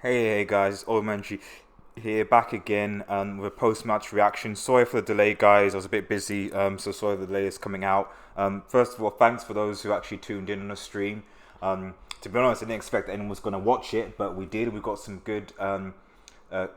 Hey guys, Olementary here, back again with a post-match reaction. Sorry for the delay, guys. I was a bit busy, so sorry the delay is coming out. First of all, thanks for those who actually tuned in on the stream. To be honest, I didn't expect anyone was going to watch it, but we did. We got some good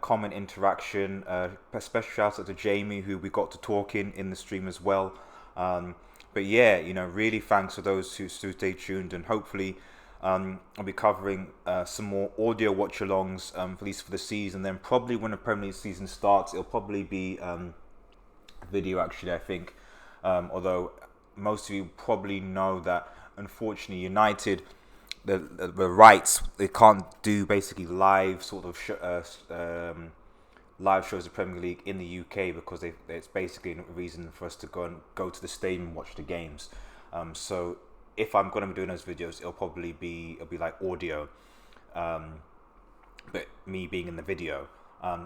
comment interaction. A special shout out to Jamie, who we got to talk in the stream as well. But yeah, really thanks for those who stay tuned, and hopefully I'll be covering some more audio watch-alongs, at least for the season. Then probably when the Premier League season starts, it'll probably be video actually, I think. Although most of you probably know that unfortunately United, the rights, they can't do basically live sort of live shows of Premier League in the UK because it's basically a reason for us to go to the stadium and watch the games. So if I'm going to be doing those videos, it'll be like audio, but me being in the video,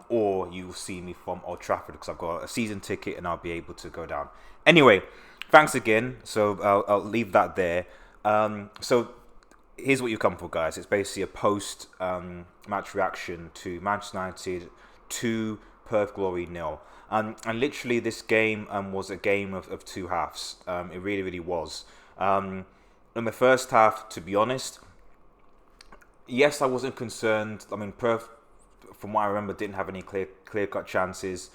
or you'll see me from Old Trafford because I've got a season ticket and I'll be able to go down. Anyway, thanks again. So I'll leave that there. So here's what you come for, guys. It's basically a post match reaction to Manchester United 2, Perth Glory 0. And literally this game was a game of two halves. It really, really was. In the first half, to be honest, yes, I wasn't concerned. I mean, Perth, from what I remember, didn't have any clear-cut chances.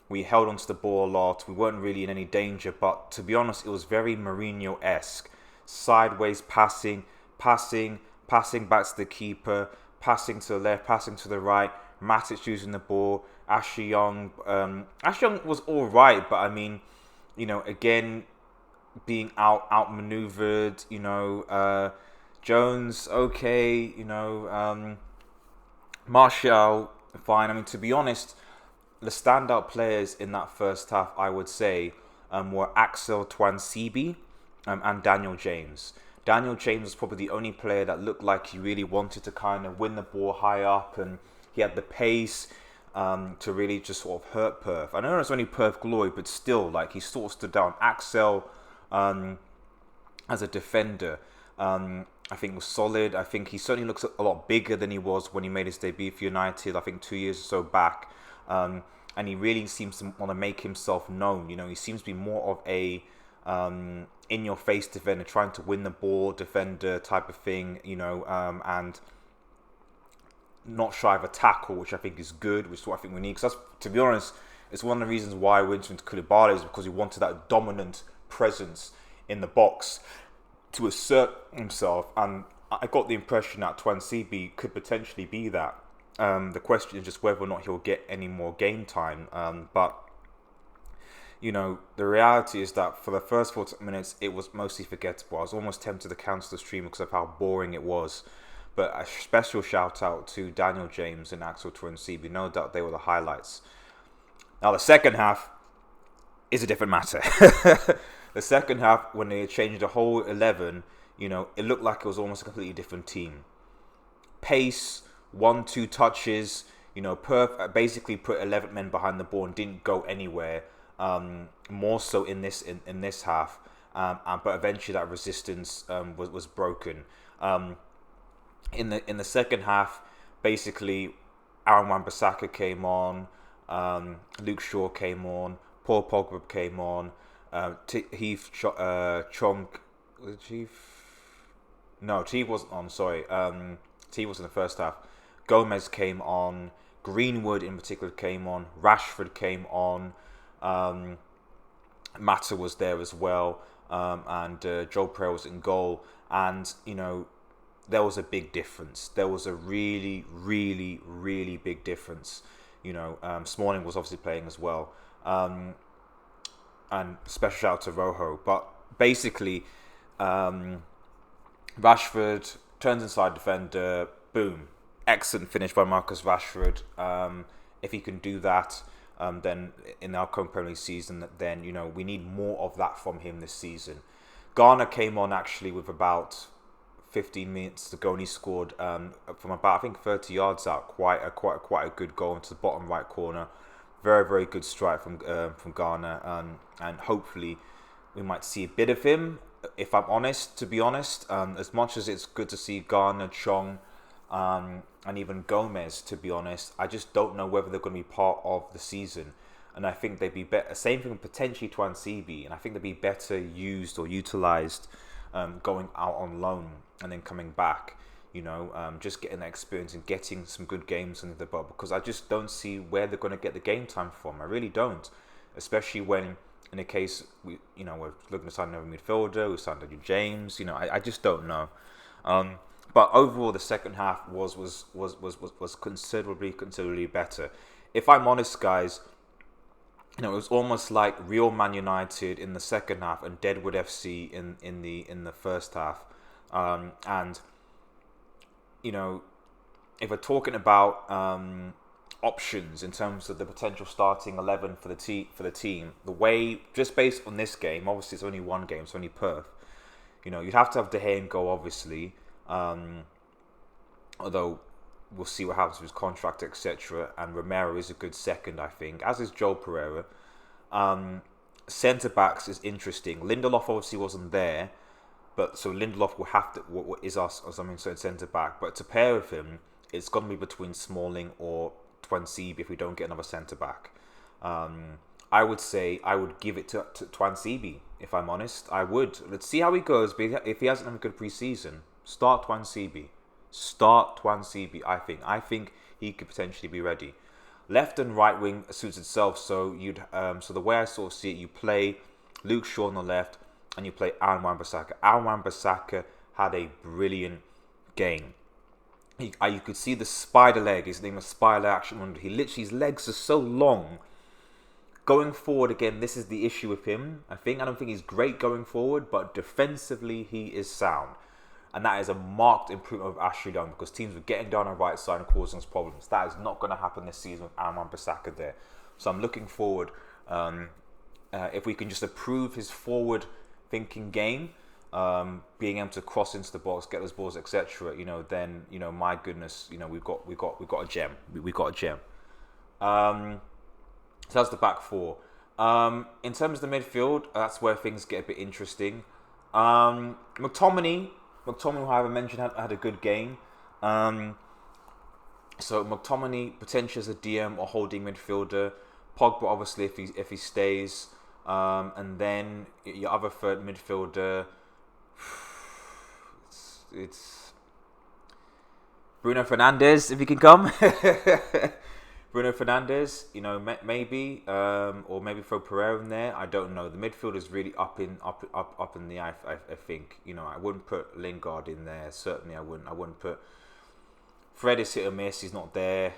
We held onto the ball a lot. We weren't really in any danger. But to be honest, it was very Mourinho-esque. Sideways passing back to the keeper, passing to the left, passing to the right. Matic using the ball. Ashley Young was all right, but I mean, again, being outmaneuvered, Jones, okay, Martial, fine. I mean, to be honest, the standout players in that first half, I would say, were Axel Tuanzebe and Daniel James. Daniel James was probably the only player that looked like he really wanted to kind of win the ball high up, and he had the pace to really just sort of hurt Perth. I know it's only Perth Glory, but still, like, he sort of stood down. Axel, as a defender, I think was solid. I think he certainly looks a lot bigger than he was when he made his debut for United, I think 2 years or so back. And he really seems to want to make himself known. He seems to be more of a in-your-face defender, trying to win the ball defender type of thing, and not shy of a tackle, which I think is good, which is what I think we need. Because to be honest, it's one of the reasons why we went into Koulibaly, is because we wanted that dominant presence in the box to assert himself, and I got the impression that Tuanzebe could potentially be that. The question is just whether or not he'll get any more game time. But the reality is that for the first 40 minutes, it was mostly forgettable. I was almost tempted to cancel the stream because of how boring it was. But a special shout out to Daniel James and Axel Tuanzebe. No doubt they were the highlights. Now the second half is a different matter. The second half, when they changed the whole 11, it looked like it was almost a completely different team. Pace, 1-2 touches. Perth basically put 11 men behind the ball and didn't go anywhere. More so in this half, but eventually that resistance was broken. In the second half, basically, Aaron Wan-Bissaka came on, Luke Shaw came on, Paul Pogba came on, Heath Chong, was it Heath? No, Heath wasn't on. Sorry, Heath was in the first half. Gomez came on, Greenwood in particular came on, Rashford came on, Mata was there as well, and Joe Pereira was in goal, and there was a big difference. There was a really, really, really big difference. Smalling was obviously playing as well. And special shout out to Rojo. But basically, Rashford turns inside defender, boom. Excellent finish by Marcus Rashford. If he can do that, then in our current Premier League season, then, we need more of that from him this season. Garner came on actually with about 15 minutes to go, and he scored from about, I think, 30 yards out. Quite a good goal into the bottom right corner. Very, very good strike from Garner, and hopefully we might see a bit of him. If I'm honest, to be honest, as much as it's good to see Garner, Chong, and even Gomez, to be honest, I just don't know whether they're going to be part of the season. And I think they'd be better. Same thing potentially to Ansibi, and I think they'd be better used or utilised going out on loan and then coming back. Just getting that experience and getting some good games under the belt, because I just don't see where they're going to get the game time from. I really don't, especially when, in the case we're looking to sign another midfielder, we signed Daniel James. I just don't know. But overall, the second half was considerably better. If I'm honest, guys, it was almost like Real Man United in the second half and Deadwood FC in the first half. And if we're talking about options in terms of the potential starting 11 for the team, the way, just based on this game, obviously it's only one game, it's only Perth. You'd have to have De Gea in goal, obviously. Although we'll see what happens with his contract, etc. And Romero is a good second, I think, as is Joel Pereira. Centre backs is interesting. Lindelof obviously wasn't there, but so Lindelof will have to is us or something. So centre back, but to pair with him, it's going to be between Smalling or Twansibi if we don't get another centre back. I would say I would give it to Twansibi, if I'm honest. I would. Let's see how he goes. But if he hasn't had a good pre-season, start Twansibi. I think he could potentially be ready. Left and right wing suits itself. So so the way I sort of see it, you play Luke Shaw on the left and you play Aaron Wan-Bissaka. Aaron Wan-Bissaka had a brilliant game. You could see the spider leg. His name was Spider Action Wonder. His legs are so long. Going forward, again, this is the issue with him. I don't think he's great going forward, but defensively he is sound. And that is a marked improvement of Ashley Young, because teams were getting down on the right side and causing us problems. That is not going to happen this season with Aaron Wan-Bissaka there. So I'm looking forward, if we can just improve his forward-thinking game, being able to cross into the box, get those balls, etc. Then my goodness, we've got a gem. We've got a gem. So that's the back four. In terms of the midfield, that's where things get a bit interesting. McTominay, who I haven't mentioned, had a good game. So McTominay potentially as a DM or holding midfielder. Pogba obviously if he stays. And then your other third midfielder, it's Bruno Fernandes if he can come. Bruno Fernandes, maybe, or maybe throw Pereira in there. I don't know. The midfield is really up in the air. I think. I wouldn't put Lingard in there. Certainly, I wouldn't. I wouldn't put. Fred is hit or miss. He's not there,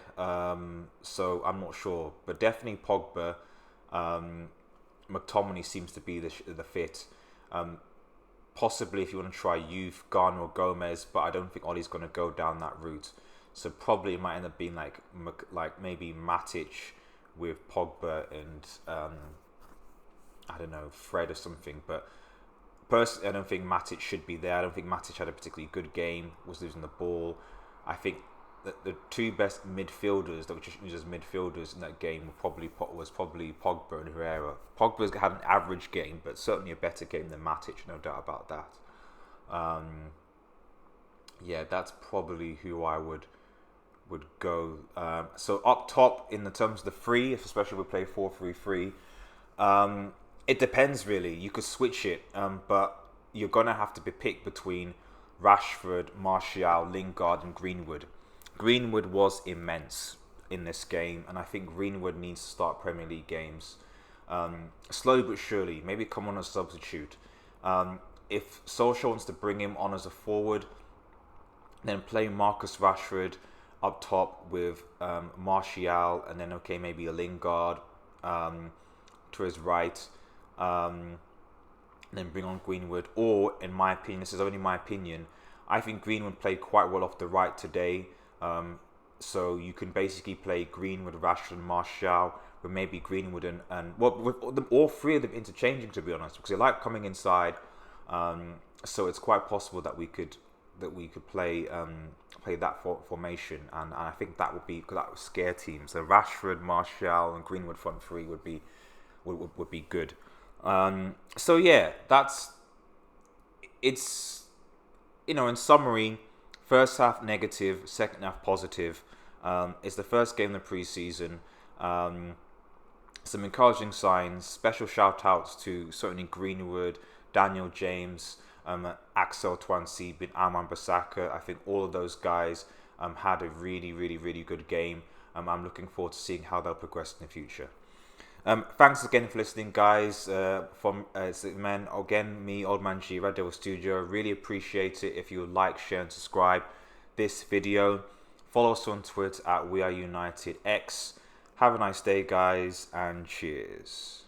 so I'm not sure. But definitely Pogba. McTominay seems to be the fit. Possibly if you want to try youth, Garner or Gomez, but I don't think Ollie's going to go down that route. So probably it might end up being like maybe Matic with Pogba and I don't know, Fred or something. But personally, I don't think Matic should be there. I don't think Matic had a particularly good game. Was losing the ball. I think that the two best midfielders that were just used as midfielders in that game was probably Pogba and Herrera. Pogba's had an average game, but certainly a better game than Matic, no doubt about that. Yeah, that's probably who I would go. So up top, in the terms of the three, especially if we play 4-3-3, it depends really. You could switch it, but you're gonna have to be picked between Rashford, Martial, Lingard, and Greenwood. Greenwood was immense in this game, and I think Greenwood needs to start Premier League games slowly but surely. Maybe come on as a substitute. If Solskjaer wants to bring him on as a forward, then play Marcus Rashford up top with Martial, and then maybe a Lingard to his right, and then bring on Greenwood. Or, in my opinion, this is only my opinion, I think Greenwood played quite well off the right today. So you can basically play Greenwood, Rashford, and Martial, with maybe Greenwood and with all three of them interchanging, to be honest, because they like coming inside. So it's quite possible that we could play that formation, and I think that would scare teams. So Rashford, Martial, and Greenwood front three would be good. So yeah, it's in summary, First half negative, second half positive. It's the first game of the preseason. Some encouraging signs. Special shout outs to certainly Greenwood, Daniel James, Axel Tuanzebe, Arman Bissaka. I think all of those guys had a really good game. I'm looking forward to seeing how they'll progress in the future. Thanks again for listening, guys. From me, Old Man G, Red Devil Studio. Really appreciate it if you would like, share, and subscribe this video. Follow us on Twitter at WeAreUnitedX. Have a nice day, guys, and cheers.